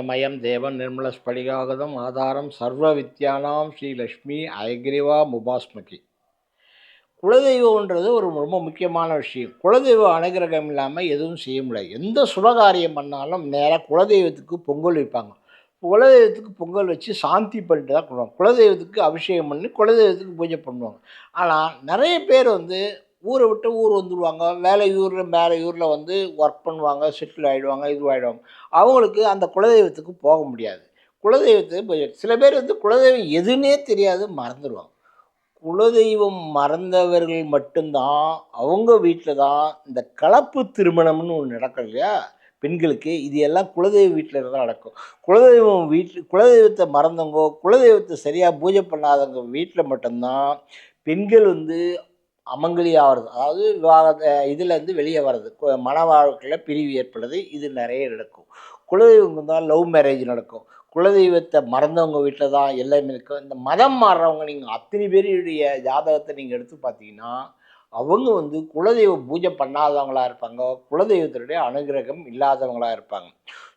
அனந்தமயம் தேவம் நிர்மலஸ்படிகாகதம் ஆதாரம் சர்வ வித்யானாம் ஸ்ரீலக்ஷ்மி அயக்ரிவா முபாஸ்மகி. குலதெய்வம்ன்றது ஒரு ரொம்ப முக்கியமான விஷயம். குலதெய்வ அனுகிரகம் இல்லாமல் எதுவும் செய்ய முடியாது. எந்த சுபகாரியம் பண்ணாலும் நேராக குலதெய்வத்துக்கு பொங்கல் வைப்பாங்க. குலதெய்வத்துக்கு பொங்கல் வச்சு சாந்தி பண்ணிட்டு தான் பண்ணுவாங்க. குலதெய்வத்துக்கு அபிஷேகம் பண்ணி குலதெய்வத்துக்கு பூஜை பண்ணுவாங்க. ஆனால் நிறைய பேர் ஊரை விட்டு ஊர் வந்துடுவாங்க. வேற ஊரில் ஒர்க் பண்ணுவாங்க, செட்டில் ஆகிடுவாங்க, இதுவாகிடுவாங்க. அவங்களுக்கு அந்த குலதெய்வத்துக்கு போக முடியாது. குலதெய்வத்துக்கு சில பேர் குலதெய்வம் எதுன்னே தெரியாது, மறந்துடுவாங்க. குலதெய்வம் மறந்தவர்கள் மட்டும்தான் அவங்க வீட்டில் தான் இந்த கலப்பு திருமணம்னு ஒன்று நடக்கும் இல்லையா பெண்களுக்கு. இது எல்லாம் குலதெய்வ வீட்டில் தான் நடக்கும். குலதெய்வத்தை மறந்தவங்க, குலதெய்வத்தை சரியாக பூஜை பண்ணாதவங்க வீட்டில் மட்டும்தான் பெண்கள் அமங்கலி ஆகிறது, அதாவது இதுலேருந்து வெளியே வர்றது, மன வாழ்க்கையில் பிரிவு ஏற்படுறது, இது நிறைய நடக்கும். குலதெய்வம் தான் லவ் மேரேஜ் நடக்கும். குலதெய்வத்தை மறந்தவங்க வீட்டில் தான் எல்லாமே இருக்கும். இந்த மதம் மாறுறவங்க நீங்கள் அத்தனை பேருடைய ஜாதகத்தை நீங்கள் எடுத்து பார்த்தீங்கன்னா அவங்க குலதெய்வ பூஜை பண்ணாதவங்களாக இருப்பாங்க, குலதெய்வத்தினுடைய அனுகிரகம் இல்லாதவங்களாக இருப்பாங்க.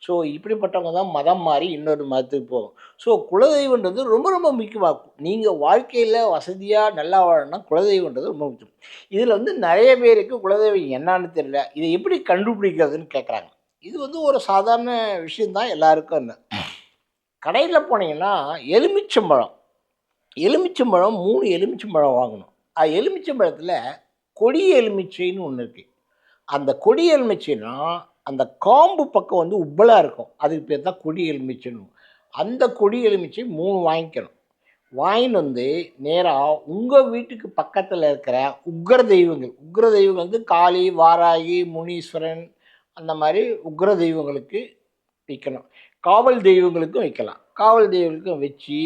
ஸோ இப்படிப்பட்டவங்க தான் மதம் மாறி இன்னொரு மதத்துக்கு போகும். ஸோ குலதெய்வன்றது ரொம்ப ரொம்ப முக்கியமாகும். நீங்கள் வாழ்க்கையில் வசதியாக நல்லா வாழணும்னா குலதெய்வன்றது ரொம்ப முக்கியம். இதில் நிறைய பேருக்கு குலதெய்வம் என்னான்னு தெரியல, இதை எப்படி கண்டுபிடிக்கிறதுன்னு கேட்குறாங்க. இது ஒரு சாதாரண விஷயந்தான் எல்லாருக்கும். என்ன கடையில் போனீங்கன்னா எலுமிச்சம்பழம் 3 எலுமிச்சம்பழம் வாங்கணும். எலுமிச்சம்பழத்தில் கொடி எலுமிச்சைன்னு ஒன்று இருக்குது. அந்த கொடி எலுமிச்சைனா அந்த காம்பு பக்கம் உப்பலாக இருக்கும், அதுக்கு பேர் தான் கொடி எலுமிச்சைன்னு. அந்த கொடி எலுமிச்சை 3 வாங்கிக்கணும். வாங்கின்னு நேராக உங்கள் வீட்டுக்கு பக்கத்தில் இருக்கிற உக்ர தெய்வங்கள் காளி, வாராகி, முனீஸ்வரன், அந்த மாதிரி உக்ர தெய்வங்களுக்கு வைக்கணும். காவல் தெய்வங்களுக்கும் வைக்கலாம். காவல் தெய்வங்களுக்கும் வச்சு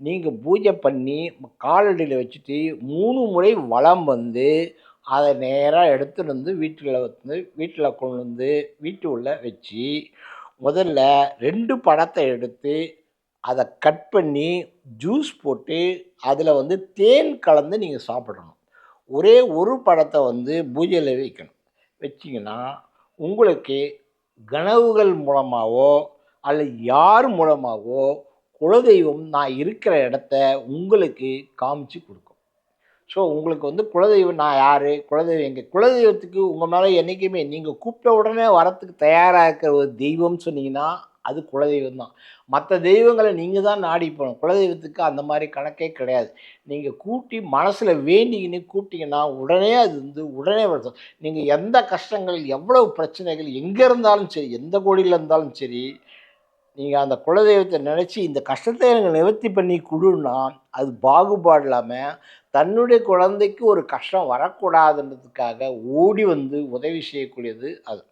நீங்கள் பூஜை பண்ணி காலடியில் வச்சுட்டு 3 முறை வலம் அதை நேராக எடுத்துகிட்டு வீட்டில் கொண்டு வீட்டு உள்ள வச்சு முதல்ல 2 பழத்தை எடுத்து அதை கட் பண்ணி ஜூஸ் போட்டு அதில் தேன் கலந்து நீங்கள் சாப்பிடணும். ஒரே ஒரு பழத்தை பூஜையில் வைக்கணும். வச்சிங்கன்னா உங்களுக்கு கனவுகள் மூலமாகவோ அல்லது யார் மூலமாகவோ குலதெய்வம் நான் இருக்கிற இடத்த உங்களுக்கு காமிச்சு கொடுக்கும். ஸோ உங்களுக்கு குலதெய்வம் நான் யார், குலதெய்வம் எங்கே, குலதெய்வத்துக்கு உங்கள் மேலே என்றைக்குமே நீங்கள் கூப்பிட்ட உடனே வரத்துக்கு தயாராக இருக்கிற ஒரு தெய்வம்னு சொன்னீங்கன்னா அது குலதெய்வம் தான். மற்ற தெய்வங்களை நீங்கள் தான் நாடி போகணும். குலதெய்வத்துக்கு அந்த மாதிரி கணக்கே கிடையாது. நீங்கள் கூட்டி மனசில் வேண்டிக்கின்னு கூப்பிட்டீங்கன்னா உடனே அது உடனே வருது. நீங்கள் எந்த கஷ்டங்கள், எவ்வளவு பிரச்சனைகள் எங்கே இருந்தாலும் சரி, எந்த கோடியில் இருந்தாலும் சரி, நீங்கள் அந்த குலதெய்வத்தை நினச்சி இந்த கஷ்டத்தை எனக்கு நிவர்த்தி பண்ணி கொடுன்னா அது பாகுபாடு இல்லாமல் தன்னுடைய குழந்தைக்கு ஒரு கஷ்டம் வரக்கூடாதுன்றதுக்காக ஓடி உதவி செய்யக்கூடியது அது.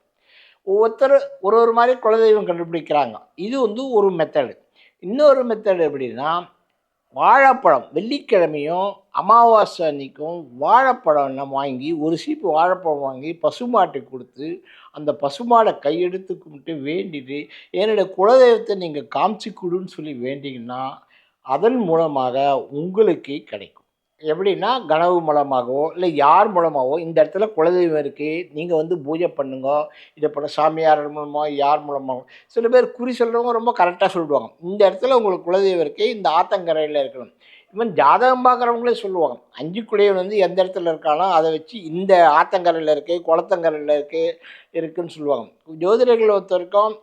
ஒவ்வொருத்தர் ஒரு மாதிரி குலதெய்வம் கண்டுபிடிக்கிறாங்க. இது ஒரு மெத்தடு. இன்னொரு மெத்தடு எப்படின்னா, வாழைப்பழம் வெள்ளிக்கிழமையும் அமாவாசை அன்னைக்கும் வாழைப்பழம் நம்ம வாங்கி ஒரு சீப்பு வாழைப்பழம் வாங்கி பசுமாட்டுக்கு கொடுத்து அந்த பசுமாடை கையெடுத்து கும்பிட்டு வேண்டிட்டு என்னுடைய குலதெய்வத்தை நீங்கள் காமிச்சு கொடுன்னு சொல்லி வேண்டிங்கன்னா அதன் மூலமாக உங்களுக்கு கிடைக்கும். எப்படின்னா கனவு மூலமாகவோ இல்லை யார் மூலமாகவோ இந்த இடத்துல குலதெய்வம் இருக்குது, நீங்கள் பூஜை பண்ணுங்க, இதை பண்ண சாமியார் மூலமாக யார் மூலமாகவும். சில பேர் குறி சொல்கிறவங்க ரொம்ப கரெக்டாக சொல்லுவாங்க, இந்த இடத்துல உங்களுக்கு குலதெய்வம் இருக்குது, இந்த ஆத்தங்கரையில் இருக்கணும். இவன் ஜாதகம் பார்க்குறவங்களே சொல்லுவாங்க 5 குடையவன் எந்த இடத்துல இருக்கானோ அதை வச்சு இந்த ஆத்தங்கரையில் இருக்குது, குளத்தங்கரையில் இருக்குன்னு சொல்லுவாங்க. ஜோதிடர்கள் ஒருத்தருக்கும்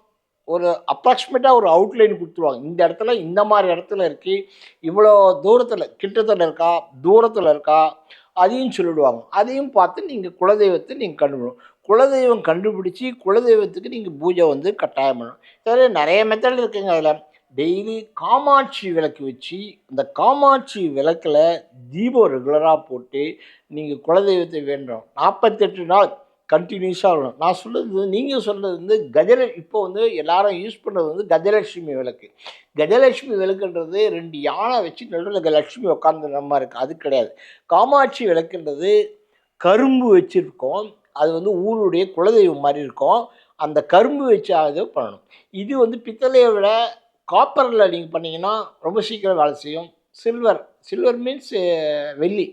ஒரு அப்ராக்சிமேட்டாக ஒரு அவுட்லைன் கொடுத்துருவாங்க. இந்த இடத்துல இந்த மாதிரி இடத்துல இருக்குது, இவ்வளோ தூரத்தில் கிட்டத்தில் இருக்கா, தூரத்தில் இருக்கா, அதையும் சொல்லிவிடுவாங்க. அதையும் பார்த்து நீங்கள் குலதெய்வத்தை நீங்கள் கண்டுபிடிக்கணும். குலதெய்வம் கண்டுபிடிச்சி குலதெய்வத்துக்கு நீங்கள் பூஜை கட்டாயம் பண்ணணும். சரி, நிறைய மெத்தட் இருக்குங்க. அதில் டெய்லி காமாட்சி விளக்கு வச்சு அந்த காமாட்சி விளக்கில் தீபம் ரெகுலராக போட்டு நீங்கள் குலதெய்வத்தை வேண்டும். 48 நாள் கண்டினியூஸாக இருக்கணும். நான் சொல்கிறது, நீங்கள் சொல்கிறது இப்போ எல்லாரும் யூஸ் பண்ணுறது கஜலட்சுமி விளக்கு. கஜலட்சுமி விளக்குன்றது 2 யானை வச்சு நடுவில் லட்சுமி உட்காந்துற மாதிரி இருக்குது, அது கிடையாது. காமாட்சி விளக்குன்றது கரும்பு வச்சுருக்கோம், அது ஊருடைய குலதெய்வம் மாதிரி இருக்கும். அந்த கரும்பு வச்சு அது பண்ணணும். இது பித்தளையை விட காப்பரில் நீங்கள் பண்ணிங்கன்னா ரொம்ப சீக்கிரம் வேலை செய்யும். சில்வர் மீன்ஸ் வெள்ளி.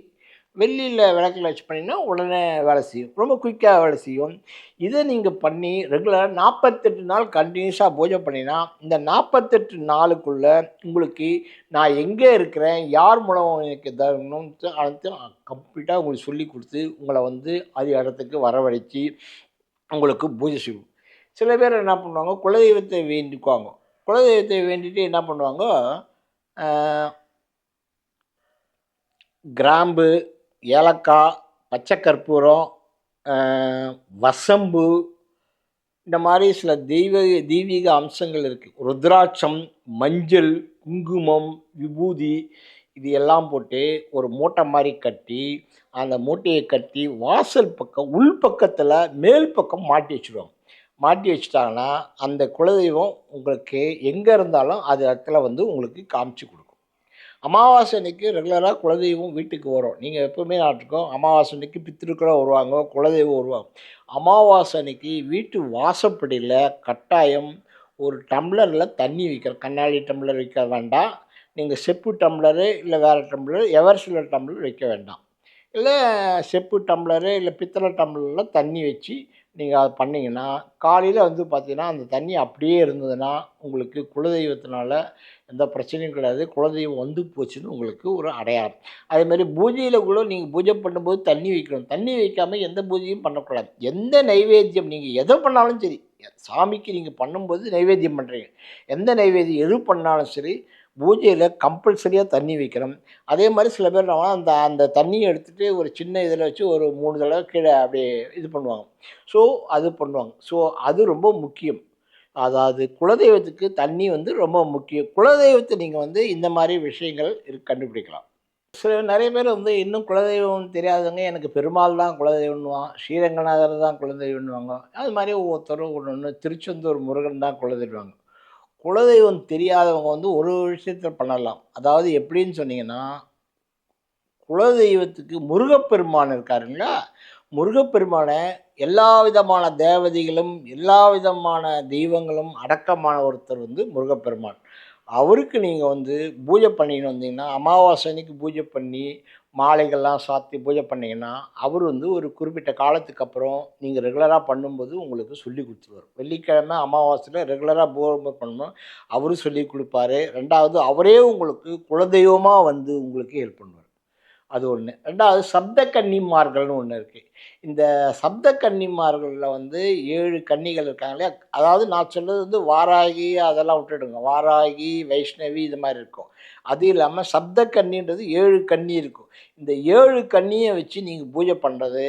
வெள்ளியில் விளக்கில் வச்சு பண்ணிங்கன்னா உடனே வேலை செய்யும், ரொம்ப குயிக்காக வேலை செய்யும். இதை நீங்கள் பண்ணி ரெகுலராக 48 நாள் கண்டினியூஸாக பூஜை பண்ணினா இந்த 48 நாளுக்குள்ளே உங்களுக்கு நான் எங்கே இருக்கிறேன், யார் மூலம் எனக்கு தரணும்னு அனைத்தும் கம்ப்ளீட்டாக உங்களுக்கு சொல்லி கொடுத்து உங்களை வந்து அது இடத்துக்கு வரவழைச்சி உங்களுக்கு பூஜை செய்வோம். சில பேர் என்ன பண்ணுவாங்க, குலதெய்வத்தை வேண்டிக்குவாங்க. குலதெய்வத்தை வேண்டிட்டு என்ன பண்ணுவாங்க, கிராம்பு, ஏலக்காய், பச்சை கற்பூரம், வசம்பு, இந்த மாதிரி சில தெய்வீக அம்சங்கள் இருக்குது. ருத்ராட்சம், மஞ்சள், குங்குமம், விபூதி, இது எல்லாம் போட்டு ஒரு மூட்டை மாதிரி கட்டி அந்த மூட்டையை கட்டி வாசல் பக்கம் உள் பக்கத்தில் மேல் பக்கம் மாட்டி வச்சுருவாங்க. மாட்டி வச்சுட்டாங்கன்னா அந்த குலதெய்வம் உங்களுக்கு எங்கே இருந்தாலும் அது இடத்துல வந்து உங்களுக்கு காமிச்சு கொடுக்கும். அமாவாசை அன்னைக்கு ரெகுலராக குலதெய்வம் வீட்டுக்கு வரும். நீங்கள் எப்போவுமே நாட்டுக்கும் அமாவாசை அன்னைக்கு பித்திருக்களும் வருவாங்க, குலதெய்வம் வருவாங்க. அமாவாசை அன்னைக்கு வீட்டு வாசப்படியில் கட்டாயம் ஒரு டம்ளரில் தண்ணி வைக்கிற, கண்ணாடி டம்ளர் வைக்க வேண்டாம். நீங்கள் செப்பு டம்ளரு இல்லை வேறு டம்ளர், எவர்சிலர் டம்ளர் வைக்க வேண்டாம். இல்லை செப்பு டம்ளரு இல்லை பித்தளை டம்ளரில் தண்ணி வச்சு நீங்கள் அதை பண்ணிங்கன்னா காலையில் வந்து பார்த்தீங்கன்னா அந்த தண்ணி அப்படியே இருந்ததுன்னா உங்களுக்கு குலதெய்வத்தினால எந்த பிரச்சனையும் கிடையாது. குலதெய்வம் வந்து போச்சுன்னு உங்களுக்கு ஒரு அடையாளம். அதேமாதிரி பூஜையில் கூட நீங்கள் பூஜை பண்ணும்போது தண்ணி வைக்கணும். தண்ணி வைக்காமல் எந்த பூஜையும் பண்ணக்கூடாது. எந்த நைவேத்தியம் நீங்கள் எதை பண்ணாலும் சரி, சாமிக்கு நீங்கள் பண்ணும்போது நைவேத்தியம் பண்ணுறீங்க, எந்த நைவேத்தியம் எது பண்ணாலும் சரி பூஜையில் கம்பல்சரியாக தண்ணி வைக்கணும். அதே மாதிரி சில பேர் அந்த அந்த தண்ணியை எடுத்துகிட்டு ஒரு சின்ன இதில் வச்சு ஒரு 3 தடவை கீழே அப்படியே இது பண்ணுவாங்க. ஸோ அது பண்ணுவாங்க. ஸோ அது ரொம்ப முக்கியம். அதாவது குலதெய்வத்துக்கு தண்ணி வந்து ரொம்ப முக்கியம். குலதெய்வத்தை நீங்கள் வந்து இந்த மாதிரி விஷயங்கள் கண்டுபிடிக்கலாம். நிறைய பேர் வந்து இன்னும் குலதெய்வம் தெரியாதவங்க எனக்கு பெருமாள் தான் குலதெய்வம்னுவான், ஸ்ரீரங்கநாதர் தான் குலதெய்வம்னுவாங்க. அது மாதிரி ஒவ்வொருத்தரும் ஒன்று ஒன்று, திருச்செந்தூர் முருகன் தான் குலதெய்வம். குலதெய்வம் தெரியாதவங்க வந்து ஒரு விஷயத்தில் பண்ணலாம். அதாவது எப்படின்னு சொன்னீங்கன்னா, குலதெய்வத்துக்கு முருகப்பெருமான் இருக்காருங்களா, முருகப்பெருமானை எல்லா விதமான தேவதைகளும் எல்லா விதமான தெய்வங்களும் அடக்கமான ஒருத்தர் வந்து முருகப்பெருமான். அவருக்கு நீங்கள் வந்து பூஜை பண்ணின்னு வந்தீங்கன்னா, அமாவாசை அன்னைக்கு பூஜை பண்ணி மாலைகள்லாம் சாத்தி பூஜை பண்ணிங்கன்னா அவர் வந்து ஒரு குறிப்பிட்ட காலத்துக்கு அப்புறம் நீங்கள் ரெகுலராக பண்ணும்போது உங்களுக்கு சொல்லி கொடுத்துருவார். வெள்ளிக்கிழமை அமாவாசையில் ரெகுலராக பூஜை பண்ணணும், அவரும் சொல்லி கொடுப்பாரு. ரெண்டாவது அவரே உங்களுக்கு குலதெய்வமாக வந்து உங்களுக்கு ஹெல்ப் பண்ணுவார். அது ஒன்று. ரெண்டாவது சப்த கன்னிமார்கள்னு ஒன்று இருக்குது. இந்த சப்த கன்னிமார்களில் வந்து 7 கன்னிகள் இருக்காங்களே, அதாவது நான் சொல்கிறது வந்து வாராகி அதெல்லாம் விட்டுடுங்க, வாராகி, வைஷ்ணவி இது மாதிரி இருக்கும். அது இல்லாமல் சப்த கன்னின்றது 7 கன்னி இருக்கும். இந்த 7 கன்னியை வச்சு நீங்கள் பூஜை பண்ணுறது,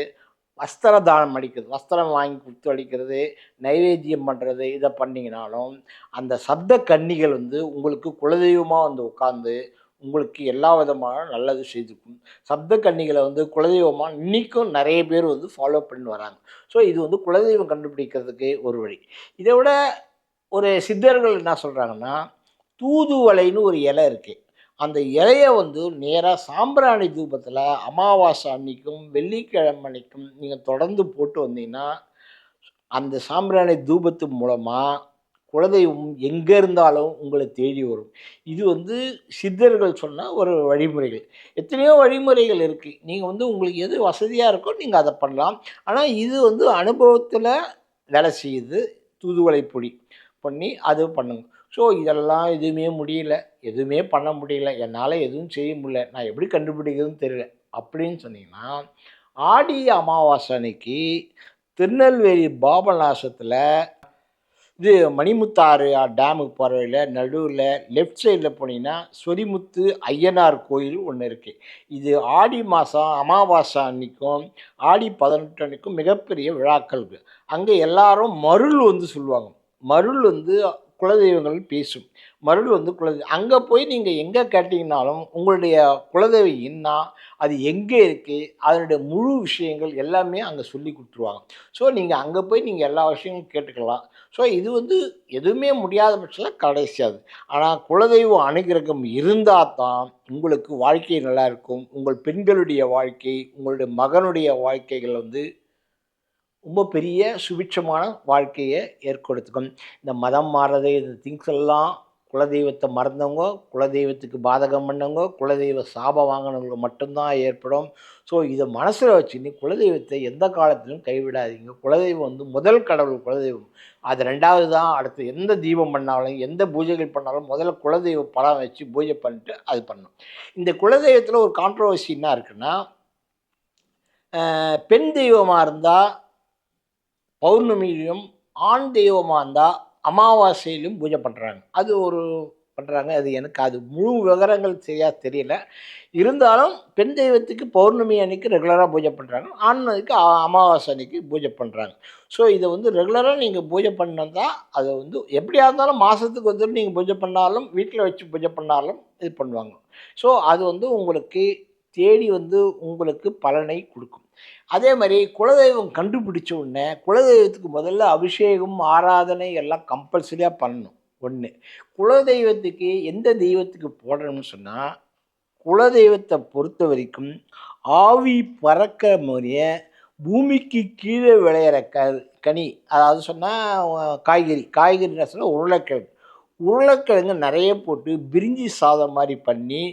வஸ்திர தானம் அளிக்கிறது, வஸ்திரம் வாங்கி கொடுத்து அளிக்கிறது, நைவேத்தியம் பண்ணுறது, இதை பண்ணிங்கனாலும் அந்த சப்த கன்னிகள் வந்து உங்களுக்கு குலதெய்வமாக வந்து உட்காந்து உங்களுக்கு எல்லா விதமான நல்லது செய்துக்கும். சப்த கன்னிகளை வந்து குலதெய்வமாக இன்றைக்கும் நிறைய பேர் வந்து ஃபாலோ பண்ணி வராங்க. ஸோ இது வந்து குலதெய்வம் கண்டுபிடிக்கிறதுக்கு ஒரு வழி. இதை விட ஒரு சித்தர்கள் என்ன சொல்கிறாங்கன்னா, தூதுவளைன்னு ஒரு இலை இருக்குது. அந்த இலையை வந்து நேராக சாம்பிராணி தூபத்தில் அமாவாசை அன்னைக்கும் வெள்ளிக்கிழமை அன்னைக்கும் நீங்கள் தொடர்ந்து போட்டு வந்தீங்கன்னா அந்த சாம்பிராணி தூபத்து மூலமாக குலதெய்வம் எங்கே இருந்தாலும் உங்களை தேடி வரும். இது வந்து சித்தர்கள் சொன்ன ஒரு வழிமுறைகள். எத்தனையோ வழிமுறைகள் இருக்குது. நீங்கள் வந்து உங்களுக்கு எது வசதியாக இருக்கோ நீங்கள் அதை பண்ணலாம். ஆனால் இது வந்து அனுபவத்தில் வேலை செய்யுது. தூதுவளை பொடி பண்ணி அது பண்ணுங்க. ஸோ இதெல்லாம் எதுவுமே முடியல, எதுவுமே பண்ண முடியல, என்னால் எதுவும் செய்ய முடியல, நான் எப்படி கண்டுபிடிக்கிறதுன்னு தெரியல அப்படின்னு சொன்னீங்கன்னா, ஆடி அமாவாசை அன்னைக்கு திருநெல்வேலி பாபநாசத்தில் இது மணிமுத்தாறு டேமுக்கு போகிற வழியில் நடுவில் லெஃப்ட் சைடில் போனீங்கன்னா சொரிமுத்து ஐயனார் கோயில் ஒன்று இருக்குது. இது ஆடி மாதம் அமாவாசை அன்னைக்கும் ஆடி 18 அன்னைக்கும் மிகப்பெரிய விழாக்கள் இருக்குது. அங்கே எல்லாரும் மருள் வந்து சொல்லுவாங்க. மருள் வந்து குலதெய்வங்கள் பேசும். மருள் வந்து குலதெய்வம் அங்கே போய் நீங்கள் எங்கே கேட்டிங்கனாலும் உங்களுடைய குலதெய்வம் என்ன, அது எங்கே இருக்குது, அதனுடைய முழு விஷயங்கள் எல்லாமே அங்கே சொல்லி கொடுத்துருவாங்க. ஸோ நீங்கள் அங்கே போய் நீங்கள் எல்லா விஷயங்களும் கேட்டுக்கலாம். ஸோ இது வந்து எதுவுமே முடியாத பட்சத்தில் கடைசியாது. ஆனால் குலதெய்வம் அனுகிரகம் இருந்தால் தான் உங்களுக்கு வாழ்க்கை நல்லா இருக்கும். உங்கள் பெண்களுடைய வாழ்க்கை, உங்களுடைய மகனுடைய வாழ்க்கைகள் வந்து ரொம்ப பெரிய சுபிட்சமான வாழ்க்கையை ஏற்படுத்துக்கும். இந்த மதம் மாறுறது, இந்த திங்ஸ் எல்லாம் குலதெய்வத்தை மறந்தவங்க, குலதெய்வத்துக்கு பாதகம் பண்ணவங்க, குலதெய்வ சாபம் வாங்கினவங்களுக்கு மட்டும்தான் ஏற்படும். ஸோ இதை மனசில் வச்சுன்னு குலதெய்வத்தை எந்த காலத்திலும் கைவிடாதீங்க. குலதெய்வம் வந்து முதல் கடவுள் குலதெய்வம். அது 2வது தான். அடுத்து எந்த தீபம் பண்ணாலும், எந்த பூஜைகள் பண்ணாலும் முதல்ல குலதெய்வ படம் வச்சு பூஜை பண்ணிட்டு அது பண்ணணும். இந்த குலதெய்வத்தில் ஒரு கான்ட்ரோவர்சி என்ன இருக்குன்னா, பெண் தெய்வமாக இருந்தால் பௌர்ணமியிலும், ஆண் தெய்வமாக இருந்தால் அமாவாசையிலும் பூஜை பண்ணுறாங்க. அது ஒரு பண்ணுறாங்க. அது எனக்கு அது முழு விவரங்கள் சரியா தெரியல. இருந்தாலும் பெண் தெய்வத்துக்கு பௌர்ணமி அன்னைக்கு ரெகுலராக பூஜை பண்ணுறாங்க. ஆணுக்கு அமாவாசை அன்னைக்கு பூஜை பண்ணுறாங்க. ஸோ இதை வந்து ரெகுலராக நீங்கள் பூஜை பண்ணதா அதை வந்து எப்படியா இருந்தாலும் மாதத்துக்கு ஒரு தடவை நீங்கள் பூஜை பண்ணாலும், வீட்டில் வச்சு பூஜை பண்ணாலும் இது பண்ணுவாங்க. ஸோ அது வந்து உங்களுக்கு தேடி வந்து உங்களுக்கு பலனை கொடுக்கும். அதே மாதிரி குலதெய்வம் கண்டுபிடிச்ச உடனே குலதெய்வத்துக்கு முதல்ல அபிஷேகம், ஆராதனை எல்லாம் கம்பல்சரியாக பண்ணணும். ஒன்று. குலதெய்வத்துக்கு எந்த தெய்வத்துக்கு போடணும்னு சொன்னால், குலதெய்வத்தை பொறுத்த வரைக்கும் ஆவி பறக்கிற மாதிரிய பூமிக்கு கீழே விளையிற கனி, அதாவது சொன்னால் காய்கறின்னு சொன்னால் உருளைக்கிழங்கு. உருளைக்கிழங்கு நிறைய போட்டு பிரிஞ்சி சாதம் மாதிரி பண்ணி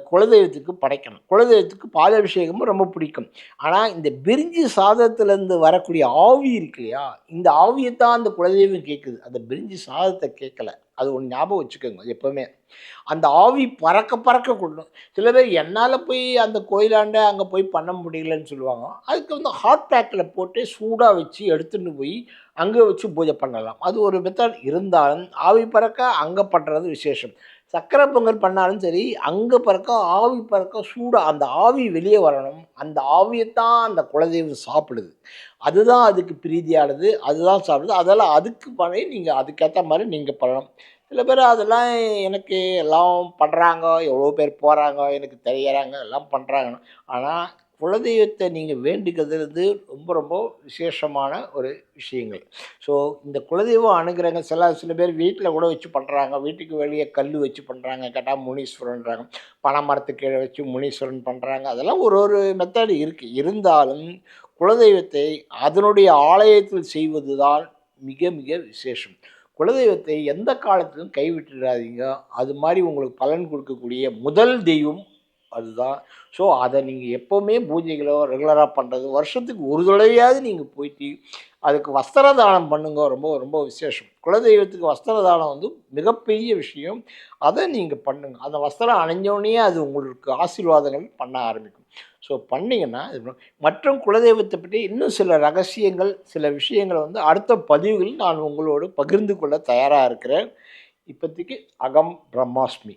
குலதெய்வத்துக்கு படைக்கணும். குலதெய்வத்துக்கு பாலாபிஷேகமும் ரொம்ப பிடிக்கும். ஆனால் இந்த பிரிஞ்சி சாதத்துலேருந்து வரக்கூடிய ஆவி இருக்கு இல்லையா, இந்த ஆவியைத்தான் அந்த குலதெய்வம் கேட்குது. அந்த பிரிஞ்சி சாதத்தை கேட்கல. அது ஒன்று ஞாபகம் வச்சுக்கோங்க எப்போவுமே. அந்த ஆவி பறக்க பறக்க கொள்ளும். சில பேர் என்னால் போய் அந்த கோயிலாண்ட அங்கே போய் பண்ண முடியலன்னு சொல்லுவாங்க. அதுக்கு வந்து ஹாட் பேக்கில் போட்டு சூடாக வச்சு எடுத்துகிட்டு போய் அங்கே வச்சு பூஜை பண்ணலாம். அது ஒரு மெத்தட். இருந்தாலும் ஆவி பறக்க அங்கே பண்ணுறது விசேஷம். சக்கரை பொங்கல் பண்ணாலும் சரி, அங்கே பறக்க ஆவி பறக்க சூடாக அந்த ஆவி வெளியே வரணும். அந்த ஆவியைத்தான் அந்த குலதெய்வம் சாப்பிடுது. அதுதான் அதுக்கு பிரீதியானது. அதுதான் சாப்பிடுது. அதெல்லாம் அதுக்கு பண்ணி நீங்கள் அதுக்கேற்ற மாதிரி நீங்கள் பண்ணணும். சில பேர் அதெல்லாம் எனக்கு எல்லாம் பண்ணுறாங்க, எவ்வளோ பேர் போகிறாங்க, எனக்கு தெரியறாங்க, எல்லாம் பண்ணுறாங்க. ஆனால் குலதெய்வத்தை நீங்கள் வேண்டிக்கிறது ரொம்ப ரொம்ப விசேஷமான ஒரு விஷயங்கள். ஸோ இந்த குலதெய்வம் அணுகிறவங்க சில பேர் வீட்டில் கூட வச்சு பண்ணுறாங்க. வீட்டுக்கு வெளியே கல் வச்சு பண்ணுறாங்க. கேட்டால் முனீஸ்வரன்றாங்க. பனை மரத்துக்கு கீழே வச்சு முனீஸ்வரன் பண்ணுறாங்க. அதெல்லாம் ஒரு ஒரு மெத்தட் இருக்குது. இருந்தாலும் குலதெய்வத்தை அதனுடைய ஆலயத்தில் செய்வது தான் மிக மிக விசேஷம். குலதெய்வத்தை எந்த காலத்திலும் கைவிட்டுடாதீங்க. அது மாதிரி உங்களுக்கு பலன் கொடுக்கக்கூடிய முதல் தெய்வம் அதுதான். ஸோ அதை நீங்கள் எப்போவுமே பூஜைகளோ ரெகுலராக பண்ணுறது, வருஷத்துக்கு ஒரு தடவையாவது நீங்கள் போயிட்டு அதுக்கு வஸ்திர தானம் பண்ணுங்க. ரொம்ப ரொம்ப விசேஷம். குலதெய்வத்துக்கு வஸ்திர தானம் வந்து மிகப்பெரிய விஷயம். அதை நீங்கள் பண்ணுங்க. அந்த வஸ்திரம் அணிஞ்சோடனே அது உங்களுக்கு ஆசீர்வாதங்கள் பண்ண ஆரம்பிக்கும். ஸோ பண்ணிங்கன்னா மற்றும் குலதெய்வத்தை பற்றி இன்னும் சில ரகசியங்கள், சில விஷயங்களை வந்து அடுத்த பதிவுகளில் நான் உங்களோடு பகிர்ந்து கொள்ள தயாராக இருக்கிறேன். இப்போதைக்கு அகம் பிரம்மாஸ்மி.